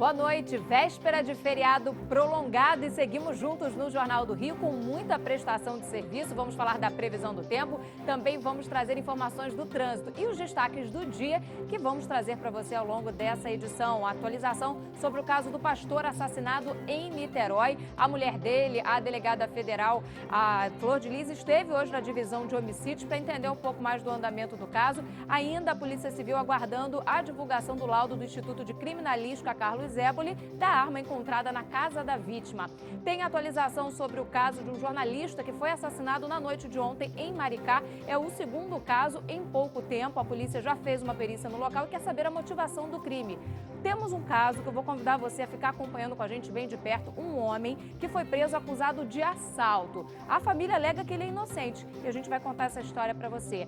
Boa noite, véspera de feriado prolongado e seguimos juntos no Jornal do Rio com muita prestação de serviço. Vamos falar da previsão do tempo, também vamos trazer informações do trânsito e os destaques do dia que vamos trazer para você ao longo dessa edição. A atualização sobre o caso do pastor assassinado em Niterói. A mulher dele, a delegada federal, a Flor de Lis, esteve hoje na divisão de homicídios para entender um pouco mais do andamento do caso. Ainda a Polícia Civil aguardando a divulgação do laudo do Instituto de Criminalística Carlos Zéboli da arma encontrada na casa da vítima. Tem atualização sobre o caso de um jornalista que foi assassinado na noite de ontem em Maricá. É o segundo caso em pouco tempo. A polícia já fez uma perícia no local e quer saber a motivação do crime. Temos um caso que eu vou convidar você a ficar acompanhando com a gente bem de perto. Um homem que foi preso acusado de assalto. A família alega que ele é inocente e a gente vai contar essa história para você.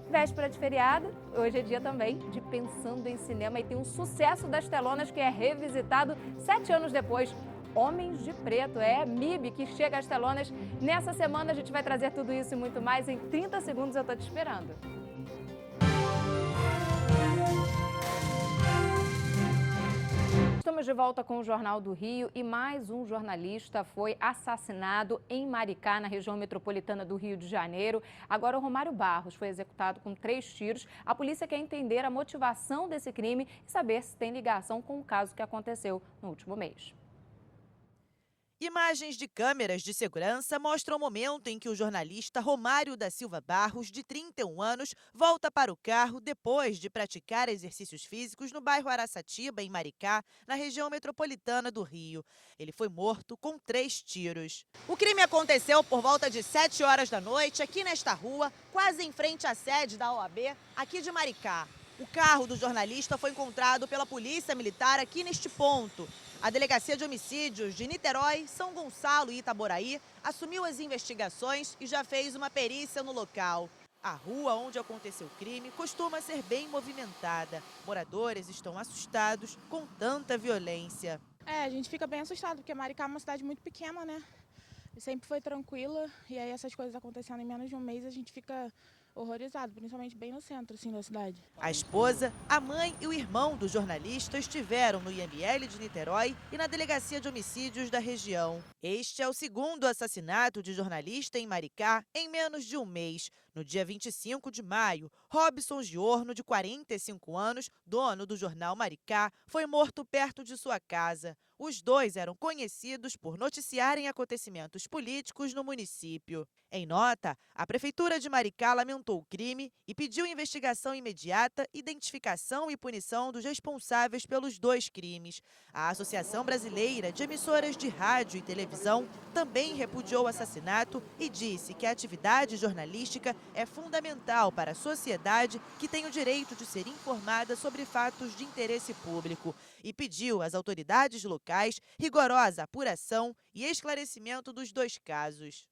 Véspera de feriado, hoje é dia também de Pensando em Cinema e tem um sucesso das telonas que é revisitado 7 anos depois. Homens de Preto, MIB, que chega às telonas. Nessa semana a gente vai trazer tudo isso e muito mais. Em 30 segundos eu tô te esperando. Estamos de volta com o Jornal do Rio e mais um jornalista foi assassinado em Maricá, na região metropolitana do Rio de Janeiro. Agora o Romário Barros foi executado com 3 tiros. A polícia quer entender a motivação desse crime e saber se tem ligação com o caso que aconteceu no último mês. Imagens de câmeras de segurança mostram o momento em que o jornalista Romário da Silva Barros, de 31 anos, volta para o carro depois de praticar exercícios físicos no bairro Araçatiba, em Maricá, na região metropolitana do Rio. Ele foi morto com 3 tiros. O crime aconteceu por volta de 7 horas da noite, aqui nesta rua, quase em frente à sede da OAB, aqui de Maricá. O carro do jornalista foi encontrado pela Polícia Militar aqui neste ponto. A Delegacia de Homicídios de Niterói, São Gonçalo e Itaboraí assumiu as investigações e já fez uma perícia no local. A rua onde aconteceu o crime costuma ser bem movimentada. Moradores estão assustados com tanta violência. A gente fica bem assustado, porque Maricá é uma cidade muito pequena, né? Sempre foi tranquila, e aí essas coisas acontecendo em menos de um mês, a gente fica horrorizado, principalmente bem no centro, assim, da cidade. A esposa, a mãe e o irmão do jornalista estiveram no IML de Niterói e na Delegacia de Homicídios da região. Este é o segundo assassinato de jornalista em Maricá em menos de um mês. No dia 25 de maio, Robson Giorno, de 45 anos, dono do jornal Maricá, foi morto perto de sua casa. Os dois eram conhecidos por noticiarem acontecimentos políticos no município. Em nota, a Prefeitura de Maricá lamentou o crime e pediu investigação imediata, identificação e punição dos responsáveis pelos 2 crimes. A Associação Brasileira de Emissoras de Rádio e Televisão também repudiou o assassinato e disse que a atividade jornalística é fundamental para a sociedade, que tem o direito de ser informada sobre fatos de interesse público, e pediu às autoridades locais rigorosa apuração e esclarecimento dos 2 casos.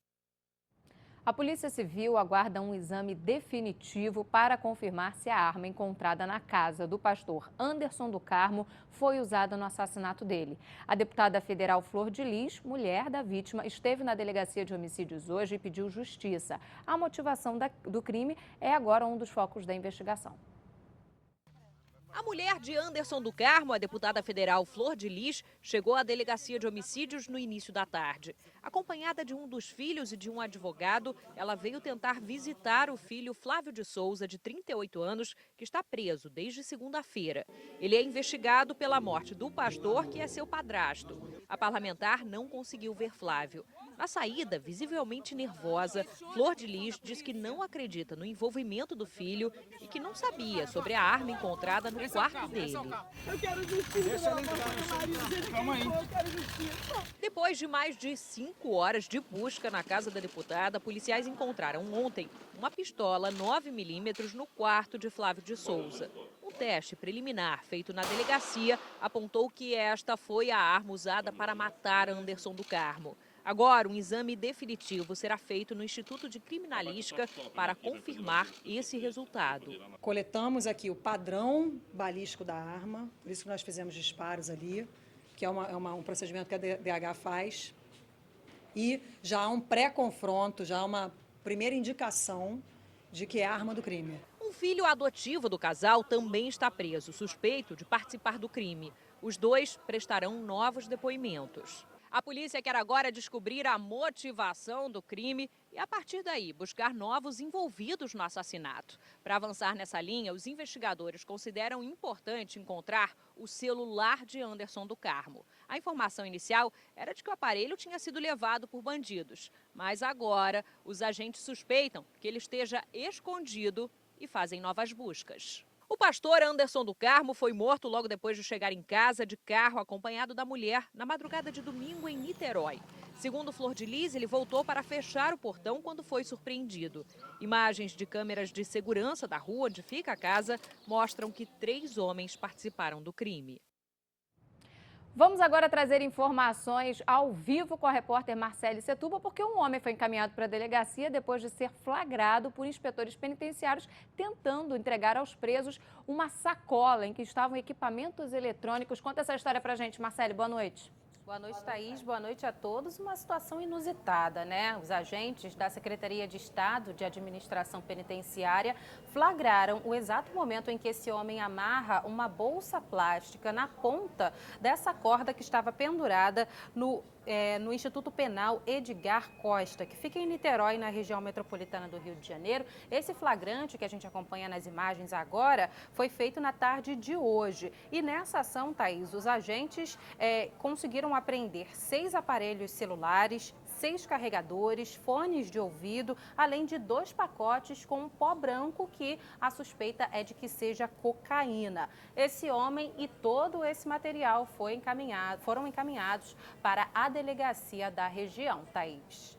A Polícia Civil aguarda um exame definitivo para confirmar se a arma encontrada na casa do pastor Anderson do Carmo foi usada no assassinato dele. A deputada federal Flor de Lis, mulher da vítima, esteve na Delegacia de Homicídios hoje e pediu justiça. A motivação do crime é agora um dos focos da investigação. A mulher de Anderson do Carmo, a deputada federal Flor de Lis, chegou à Delegacia de Homicídios no início da tarde. Acompanhada de um dos filhos e de um advogado, ela veio tentar visitar o filho Flávio de Souza, de 38 anos, que está preso desde segunda-feira. Ele é investigado pela morte do pastor, que é seu padrasto. A parlamentar não conseguiu ver Flávio. Na saída, visivelmente nervosa, Flor de Lis diz que não acredita no envolvimento do filho e que não sabia sobre a arma encontrada no quarto dele. Eu quero justiça, eu quero justiça. Depois de mais de 5 horas de busca na casa da deputada, policiais encontraram ontem uma pistola 9mm no quarto de Flávio de Souza. Um teste preliminar feito na delegacia apontou que esta foi a arma usada para matar Anderson do Carmo. Agora, um exame definitivo será feito no Instituto de Criminalística para confirmar esse resultado. Coletamos aqui o padrão balístico da arma, por isso que nós fizemos disparos ali, que é um procedimento que a DH faz. E já há um pré-confronto, já há uma primeira indicação de que é a arma do crime. Um filho adotivo do casal também está preso, suspeito de participar do crime. Os dois prestarão novos depoimentos. A polícia quer agora descobrir a motivação do crime e, a partir daí, buscar novos envolvidos no assassinato. Para avançar nessa linha, os investigadores consideram importante encontrar o celular de Anderson do Carmo. A informação inicial era de que o aparelho tinha sido levado por bandidos, mas agora os agentes suspeitam que ele esteja escondido e fazem novas buscas. O pastor Anderson do Carmo foi morto logo depois de chegar em casa de carro acompanhado da mulher na madrugada de domingo em Niterói. Segundo Flor de Lis, ele voltou para fechar o portão quando foi surpreendido. Imagens de câmeras de segurança da rua onde fica a casa mostram que 3 homens participaram do crime. Vamos agora trazer informações ao vivo com a repórter Marcele Setúbal, porque um homem foi encaminhado para a delegacia depois de ser flagrado por inspetores penitenciários tentando entregar aos presos uma sacola em que estavam equipamentos eletrônicos. Conta essa história pra gente, Marcele. Boa noite. Boa noite, Thaís. Boa noite a todos. Uma situação inusitada, né? Os agentes da Secretaria de Estado de Administração Penitenciária flagraram o exato momento em que esse homem amarra uma bolsa plástica na ponta dessa corda que estava pendurada no Instituto Penal Edgar Costa, que fica em Niterói, na região metropolitana do Rio de Janeiro. Esse flagrante que a gente acompanha nas imagens agora foi feito na tarde de hoje. E nessa ação, Thaís, os agentes conseguiram apreender 6 aparelhos celulares, 6 carregadores, fones de ouvido, além de 2 pacotes com um pó branco que a suspeita é de que seja cocaína. Esse homem e todo esse material foram encaminhados para a delegacia da região, Thaís.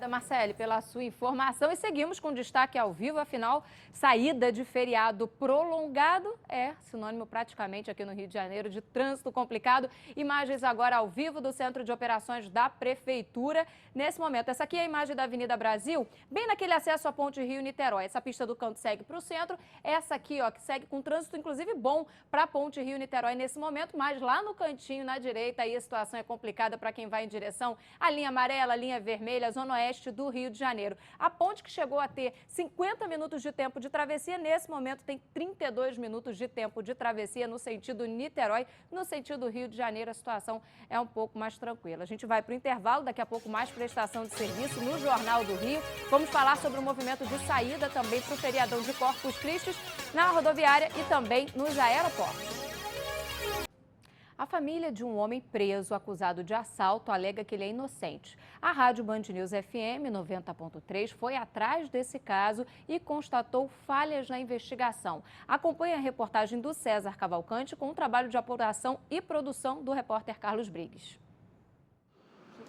Marcele, pela sua informação. E seguimos com destaque ao vivo, afinal, saída de feriado prolongado é sinônimo praticamente aqui no Rio de Janeiro de trânsito complicado. Imagens agora ao vivo do Centro de Operações da Prefeitura. Nesse momento, essa aqui é a imagem da Avenida Brasil, bem naquele acesso à Ponte Rio-Niterói. Essa pista do canto segue para o centro, essa aqui, ó, que segue com trânsito, inclusive bom para a Ponte Rio-Niterói nesse momento, mas lá no cantinho, na direita, aí a situação é complicada para quem vai em direção à linha amarela, linha vermelha, zona oeste do Rio de Janeiro. A ponte que chegou a ter 50 minutos de tempo de travessia, nesse momento tem 32 minutos de tempo de travessia no sentido Niterói. No sentido Rio de Janeiro, a situação é um pouco mais tranquila. A gente vai para o intervalo, daqui a pouco mais prestação de serviço no Jornal do Rio. Vamos falar sobre o movimento de saída também para o feriadão de Corpus Christi na rodoviária e também nos aeroportos. A família de um homem preso acusado de assalto alega que ele é inocente. A Rádio Band News FM 90.3 foi atrás desse caso e constatou falhas na investigação. Acompanhe a reportagem do César Cavalcante com o trabalho de apuração e produção do repórter Carlos Briggs.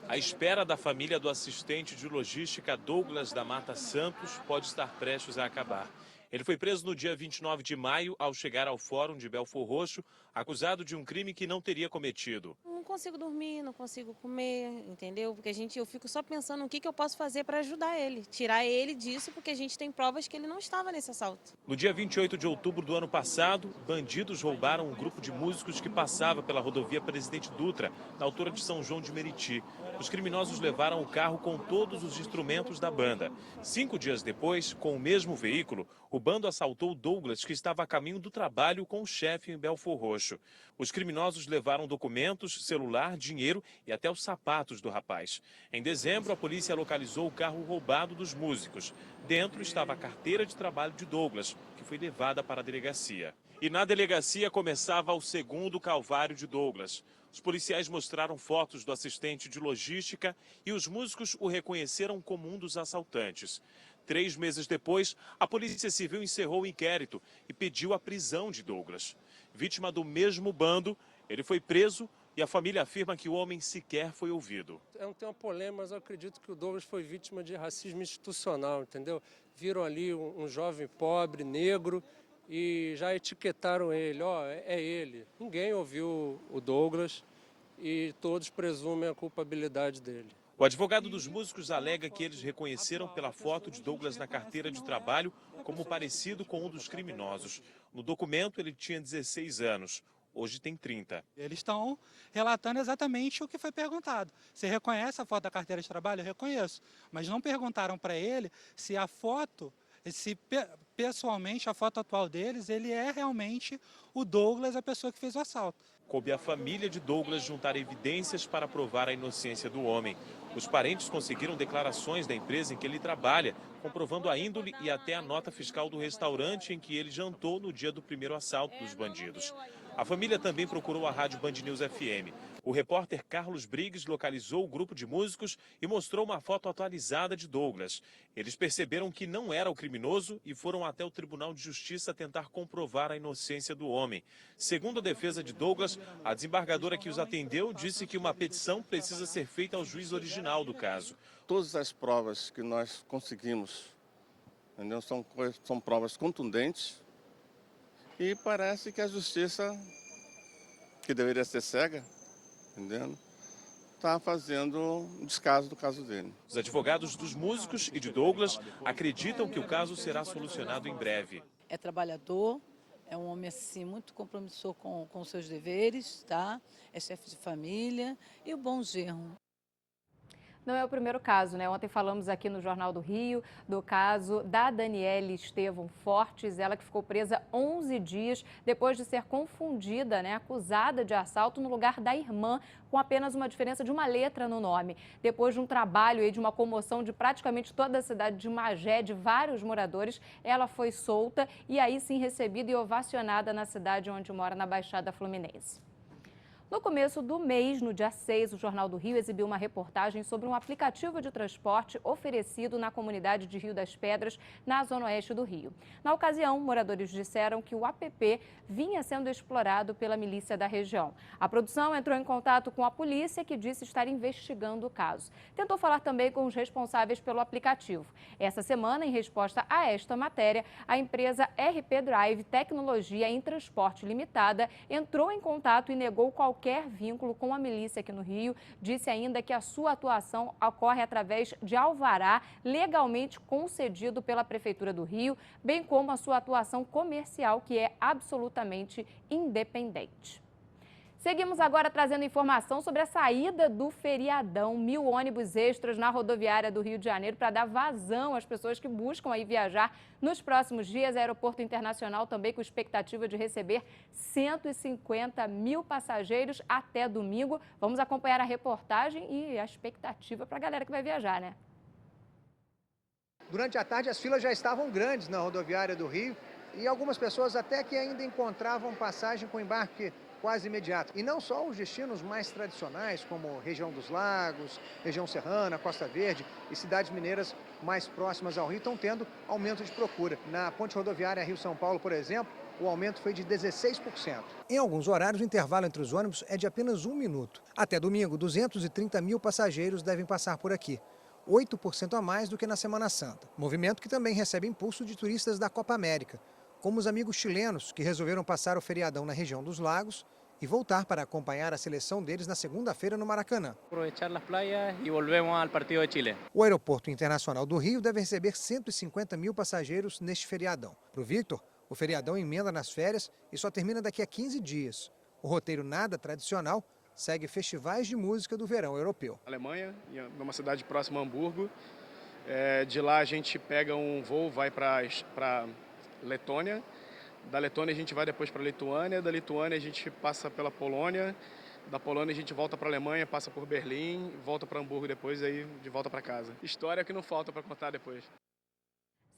A espera da família do assistente de logística Douglas da Mata Santos pode estar prestes a acabar. Ele foi preso no dia 29 de maio ao chegar ao Fórum de Belfor Roxo, acusado de um crime que não teria cometido. Não consigo dormir, não consigo comer, entendeu? Porque eu fico só pensando no que eu posso fazer para ajudar ele, tirar ele disso, porque a gente tem provas que ele não estava nesse assalto. No dia 28 de outubro do ano passado, bandidos roubaram um grupo de músicos que passava pela rodovia Presidente Dutra, na altura de São João de Meriti. Os criminosos levaram o carro com todos os instrumentos da banda. 5 dias depois, com o mesmo veículo, o bando assaltou Douglas, que estava a caminho do trabalho com o chefe em Belfor Roxo. Os criminosos levaram documentos, celular, dinheiro e até os sapatos do rapaz. Em dezembro, a polícia localizou o carro roubado dos músicos. Dentro estava a carteira de trabalho de Douglas, que foi levada para a delegacia. E na delegacia começava o segundo calvário de Douglas. Os policiais mostraram fotos do assistente de logística e os músicos o reconheceram como um dos assaltantes. 3 meses depois, a Polícia Civil encerrou o inquérito e pediu a prisão de Douglas. Vítima do mesmo bando, ele foi preso e a família afirma que o homem sequer foi ouvido. É um tema polêmico, mas eu acredito que o Douglas foi vítima de racismo institucional, entendeu? Viram ali um jovem pobre, negro, e já etiquetaram ele, é ele. Ninguém ouviu o Douglas e todos presumem a culpabilidade dele. O advogado dos músicos alega que eles reconheceram pela foto de Douglas na carteira de trabalho como parecido com um dos criminosos. No documento ele tinha 16 anos, hoje tem 30. Eles estão relatando exatamente o que foi perguntado. Você reconhece a foto da carteira de trabalho? Eu reconheço. Mas não perguntaram para ele se a foto, se pessoalmente a foto atual deles, ele é realmente o Douglas, a pessoa que fez o assalto. Coube à família de Douglas juntar evidências para provar a inocência do homem. Os parentes conseguiram declarações da empresa em que ele trabalha, comprovando a índole e até a nota fiscal do restaurante em que ele jantou no dia do primeiro assalto dos bandidos. A família também procurou a rádio Band News FM. O repórter Carlos Briggs localizou o grupo de músicos e mostrou uma foto atualizada de Douglas. Eles perceberam que não era o criminoso e foram até o Tribunal de Justiça tentar comprovar a inocência do homem. Segundo a defesa de Douglas, a desembargadora que os atendeu disse que uma petição precisa ser feita ao juiz original do caso. Todas as provas que nós conseguimos, entendeu? São provas contundentes e parece que a justiça, que deveria ser cega, entendeu? Está fazendo um descaso do caso dele. Os advogados dos músicos e de Douglas acreditam que o caso será solucionado em breve. É trabalhador, é um homem assim muito compromissor com os seus deveres, tá? É chefe de família e o bom genro. Não é o primeiro caso, né? Ontem falamos aqui no Jornal do Rio do caso da Daniele Estevão Fortes, ela que ficou presa 11 dias depois de ser confundida, né, acusada de assalto no lugar da irmã, com apenas uma diferença de uma letra no nome. Depois de um trabalho e de uma comoção de praticamente toda a cidade de Magé, de vários moradores, ela foi solta e aí sim recebida e ovacionada na cidade onde mora, na Baixada Fluminense. No começo do mês, no dia 6, o Jornal do Rio exibiu uma reportagem sobre um aplicativo de transporte oferecido na comunidade de Rio das Pedras, na zona oeste do Rio. Na ocasião, moradores disseram que o app vinha sendo explorado pela milícia da região. A produção entrou em contato com a polícia, que disse estar investigando o caso. Tentou falar também com os responsáveis pelo aplicativo. Essa semana, em resposta a esta matéria, a empresa RP Drive Tecnologia em Transporte Limitada entrou em contato e negou qualquer vínculo com a milícia aqui no Rio. Disse ainda que a sua atuação ocorre através de alvará legalmente concedido pela Prefeitura do Rio, bem como a sua atuação comercial, que é absolutamente independente. Seguimos agora trazendo informação sobre a saída do feriadão. 1.000 ônibus extras na rodoviária do Rio de Janeiro para dar vazão às pessoas que buscam aí viajar nos próximos dias. Aeroporto Internacional também com expectativa de receber 150 mil passageiros até domingo. Vamos acompanhar a reportagem e a expectativa para a galera que vai viajar, né? Durante a tarde, as filas já estavam grandes na rodoviária do Rio e algumas pessoas até que ainda encontravam passagem com embarque quase imediato. E não só os destinos mais tradicionais, como região dos Lagos, região serrana, Costa Verde e cidades mineiras mais próximas ao Rio estão tendo aumento de procura. Na ponte rodoviária Rio-São Paulo, por exemplo, o aumento foi de 16%. Em alguns horários, o intervalo entre os ônibus é de apenas 1 minuto. Até domingo, 230 mil passageiros devem passar por aqui. 8% a mais do que na Semana Santa. Movimento que também recebe impulso de turistas da Copa América, como os amigos chilenos que resolveram passar o feriadão na região dos Lagos e voltar para acompanhar a seleção deles na segunda-feira no Maracanã. Aproveitar as praias e volvemos ao partido de Chile. O Aeroporto Internacional do Rio deve receber 150 mil passageiros neste feriadão. Para o Victor, o feriadão emenda nas férias e só termina daqui a 15 dias. O roteiro nada tradicional segue festivais de música do verão europeu. Alemanha, numa cidade próxima a Hamburgo. De lá a gente pega um voo, vai para Letônia. Da Letônia a gente vai depois para a Lituânia, da Lituânia a gente passa pela Polônia, da Polônia a gente volta para a Alemanha, passa por Berlim, volta para Hamburgo depois, aí de volta para casa. História que não falta para contar depois.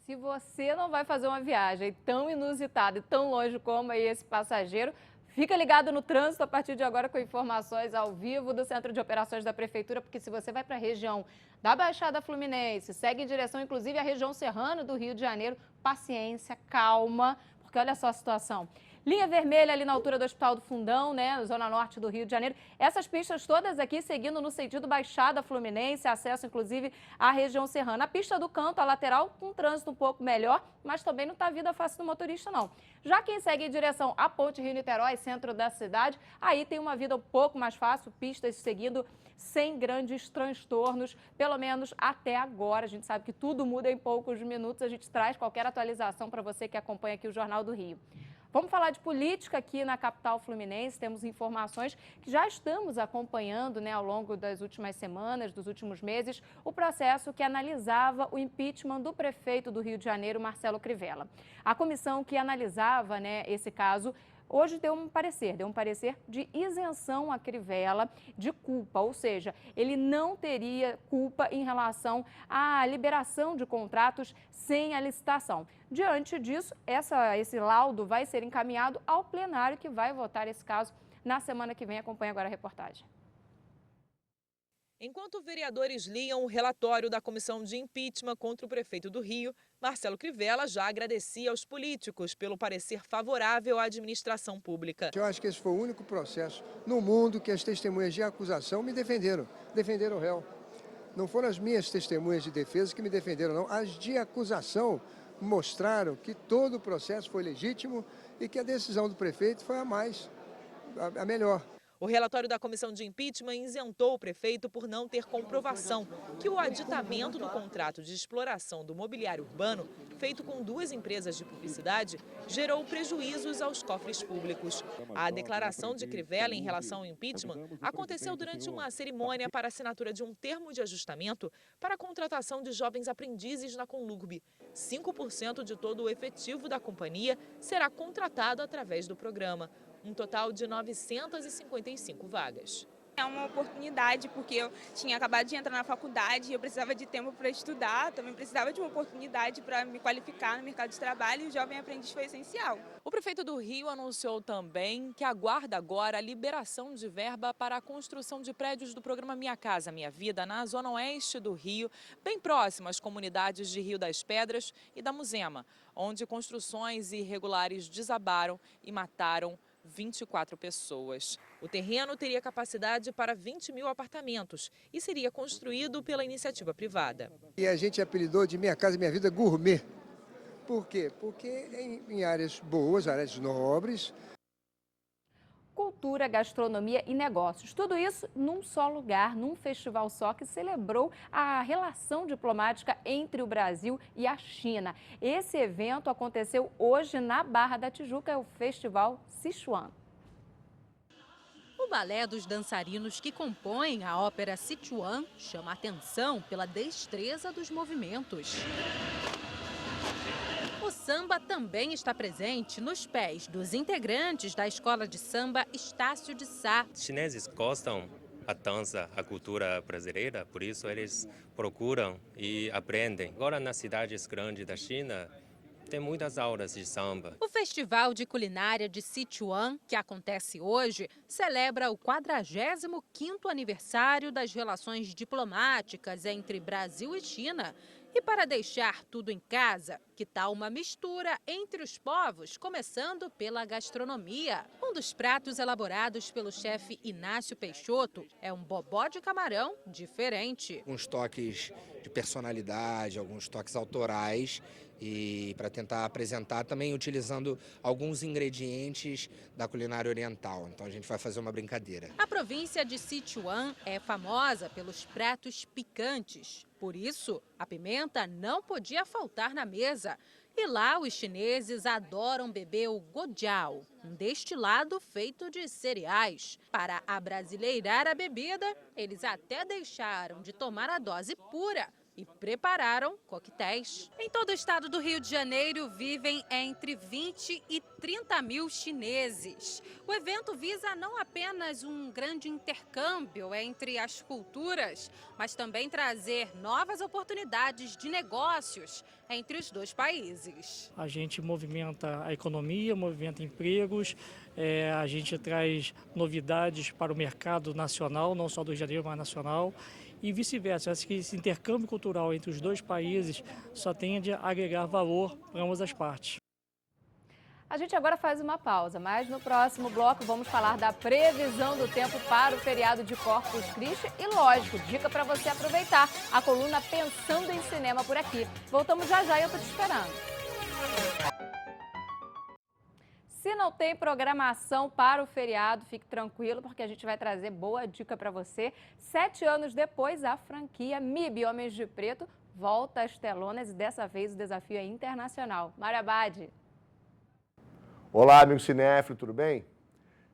Se você não vai fazer uma viagem tão inusitada e tão longe como aí esse passageiro, fica ligado no trânsito a partir de agora com informações ao vivo do Centro de Operações da Prefeitura, porque se você vai para a região da Baixada Fluminense, segue em direção inclusive à região serrana do Rio de Janeiro, paciência, calma, porque olha só a situação. Linha vermelha ali na altura do Hospital do Fundão, né, zona norte do Rio de Janeiro. Essas pistas todas aqui seguindo no sentido Baixada Fluminense, acesso inclusive à região serrana. A pista do canto, a lateral, com trânsito um pouco melhor, mas também não está vida fácil do motorista, não. Já quem segue em direção à Ponte Rio-Niterói, centro da cidade, aí tem uma vida um pouco mais fácil, pistas seguindo sem grandes transtornos, pelo menos até agora. A gente sabe que tudo muda em poucos minutos, a gente traz qualquer atualização para você que acompanha aqui o Jornal do Rio. Vamos falar de política aqui na capital fluminense, temos informações que já estamos acompanhando, né, ao longo das últimas semanas, dos últimos meses, o processo que analisava o impeachment do prefeito do Rio de Janeiro, Marcelo Crivella. A comissão que analisava, né, esse caso hoje deu um parecer de isenção a Crivella de culpa, ou seja, ele não teria culpa em relação à liberação de contratos sem a licitação. Diante disso, esse laudo vai ser encaminhado ao plenário que vai votar esse caso na semana que vem. Acompanhe agora a reportagem. Enquanto vereadores liam o relatório da comissão de impeachment contra o prefeito do Rio, Marcelo Crivella já agradecia aos políticos pelo parecer favorável à administração pública. Eu acho que esse foi o único processo no mundo que as testemunhas de acusação me defenderam o réu. Não foram as minhas testemunhas de defesa que me defenderam, não. As de acusação mostraram que todo o processo foi legítimo e que a decisão do prefeito foi a melhor. O relatório da comissão de impeachment isentou o prefeito por não ter comprovação que o aditamento do contrato de exploração do mobiliário urbano, feito com 2 empresas de publicidade, gerou prejuízos aos cofres públicos. A declaração de Crivella em relação ao impeachment aconteceu durante uma cerimônia para assinatura de um termo de ajustamento para a contratação de jovens aprendizes na Conlurb. 5% de todo o efetivo da companhia será contratado através do programa. Um total de 955 vagas. É uma oportunidade, porque eu tinha acabado de entrar na faculdade e eu precisava de tempo para estudar, também precisava de uma oportunidade para me qualificar no mercado de trabalho e o Jovem Aprendiz foi essencial. O prefeito do Rio anunciou também que aguarda agora a liberação de verba para a construção de prédios do programa Minha Casa Minha Vida na zona oeste do Rio, bem próximo às comunidades de Rio das Pedras e da Muzema, onde construções irregulares desabaram e mataram 24 pessoas. O terreno teria capacidade para 20 mil apartamentos e seria construído pela iniciativa privada. E a gente apelidou de Minha Casa Minha Vida Gourmet. Por quê? Porque em áreas boas, áreas nobres. Cultura, gastronomia e negócios. Tudo isso num só lugar, num festival só que celebrou a relação diplomática entre o Brasil e a China. Esse evento aconteceu hoje na Barra da Tijuca, é o Festival Sichuan. O balé dos dançarinos que compõem a ópera Sichuan chama a atenção pela destreza dos movimentos. O samba também está presente nos pés dos integrantes da escola de samba Estácio de Sá. Os chineses gostam da dança, a cultura brasileira, por isso eles procuram e aprendem. Agora, nas cidades grandes da China, tem muitas aulas de samba. O Festival de Culinária de Sichuan, que acontece hoje, celebra o 45º aniversário das relações diplomáticas entre Brasil e China. E para deixar tudo em casa, que tal uma mistura entre os povos, começando pela gastronomia? Um dos pratos elaborados pelo chefe Inácio Peixoto é um bobó de camarão diferente. Alguns toques de personalidade, alguns toques autorais e para tentar apresentar também utilizando alguns ingredientes da culinária oriental. Então a gente vai fazer uma brincadeira. A província de Sichuan é famosa pelos pratos picantes. Por isso, a pimenta não podia faltar na mesa. E lá os chineses adoram beber o gojiao, um destilado feito de cereais. Para abrasileirar a bebida, eles até deixaram de tomar a dose pura e prepararam coquetéis. Em todo o estado do Rio de Janeiro vivem entre 20 e 30 mil chineses. O evento visa não apenas um grande intercâmbio entre as culturas, mas também trazer novas oportunidades de negócios entre os dois países. A gente movimenta a economia, movimenta empregos, a gente traz novidades para o mercado nacional, não só do Rio de Janeiro, mas nacional. E vice-versa. Acho que esse intercâmbio cultural entre os dois países só tende a agregar valor para ambas as partes. A gente agora faz uma pausa, mas no próximo bloco vamos falar da previsão do tempo para o feriado de Corpus Christi e, lógico, dica para você aproveitar a coluna Pensando em Cinema por aqui. Voltamos já já e eu tô te esperando. Se não tem programação para o feriado, fique tranquilo, porque a gente vai trazer boa dica para você. 7 anos depois, a franquia MIB Homens de Preto volta às telonas e dessa vez o desafio é internacional. Mário Abad. Olá, amigo cinéfilo, tudo bem?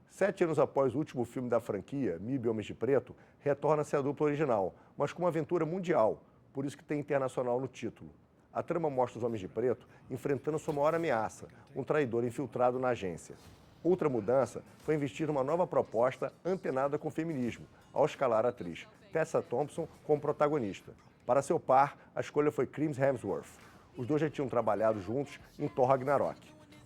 7 anos após o último filme da franquia, MIB Homens de Preto, retorna-se a dupla original, mas com uma aventura mundial, por isso que tem internacional no título. A trama mostra os Homens de Preto enfrentando sua maior ameaça, um traidor infiltrado na agência. Outra mudança foi investir numa nova proposta antenada com o feminismo, ao escalar a atriz Tessa Thompson como protagonista. Para seu par, a escolha foi Chris Hemsworth. Os dois já tinham trabalhado juntos em Thor Ragnarok.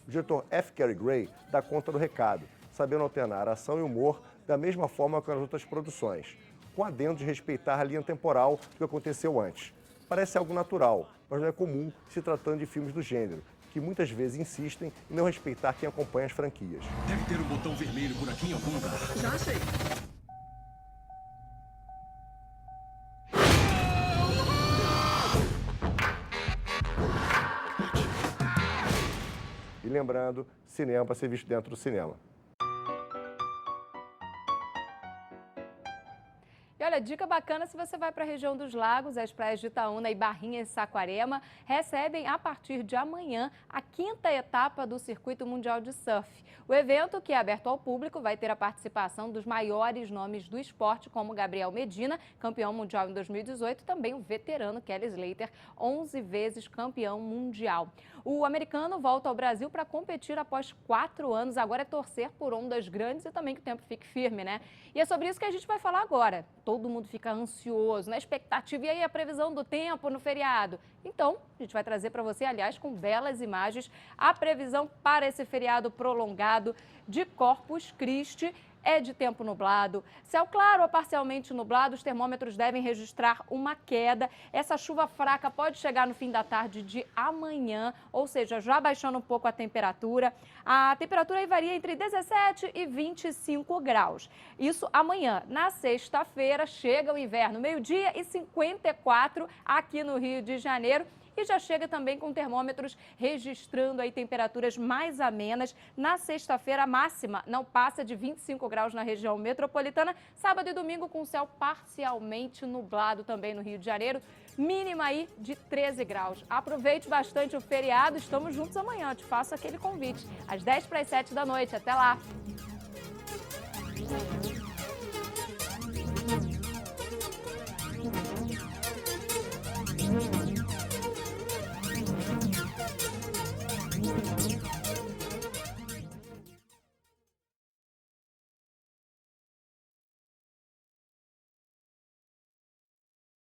O diretor F. Gary Gray dá conta do recado, sabendo alternar ação e humor da mesma forma que as outras produções, com adendo de respeitar a linha temporal do que aconteceu antes. Parece algo natural, mas não é comum se tratando de filmes do gênero, que muitas vezes insistem em não respeitar quem acompanha as franquias. Deve ter um botão vermelho por aqui em algum lugar. Já achei. E lembrando, cinema para ser visto dentro do cinema. E olha, dica bacana, se você vai para a região dos lagos, as praias de Itaúna e Barrinha e Saquarema recebem a partir de amanhã a 5ª etapa do Circuito Mundial de Surf. O evento, que é aberto ao público, vai ter a participação dos maiores nomes do esporte, como Gabriel Medina, campeão mundial em 2018, e também o veterano Kelly Slater, 11 vezes campeão mundial. O americano volta ao Brasil para competir após 4 anos, agora é torcer por ondas grandes e também que o tempo fique firme, né? E é sobre isso que a gente vai falar agora. Todo mundo fica ansioso, na expectativa, e aí a previsão do tempo no feriado? Então, a gente vai trazer para você, aliás, com belas imagens, a previsão para esse feriado prolongado de Corpus Christi. É de tempo nublado, céu claro ou parcialmente nublado, os termômetros devem registrar uma queda. Essa chuva fraca pode chegar no fim da tarde de amanhã, ou seja, já baixando um pouco a temperatura. A temperatura aí varia entre 17 e 25 graus. Isso amanhã. Na sexta-feira chega o inverno, 12h54 aqui no Rio de Janeiro. E já chega também com termômetros registrando aí temperaturas mais amenas. Na sexta-feira, a máxima não passa de 25 graus na região metropolitana. Sábado e domingo com céu parcialmente nublado também no Rio de Janeiro. Mínima aí de 13 graus. Aproveite bastante o feriado. Estamos juntos amanhã. Eu te faço aquele convite. Às 10 para as 7 da noite. Até lá!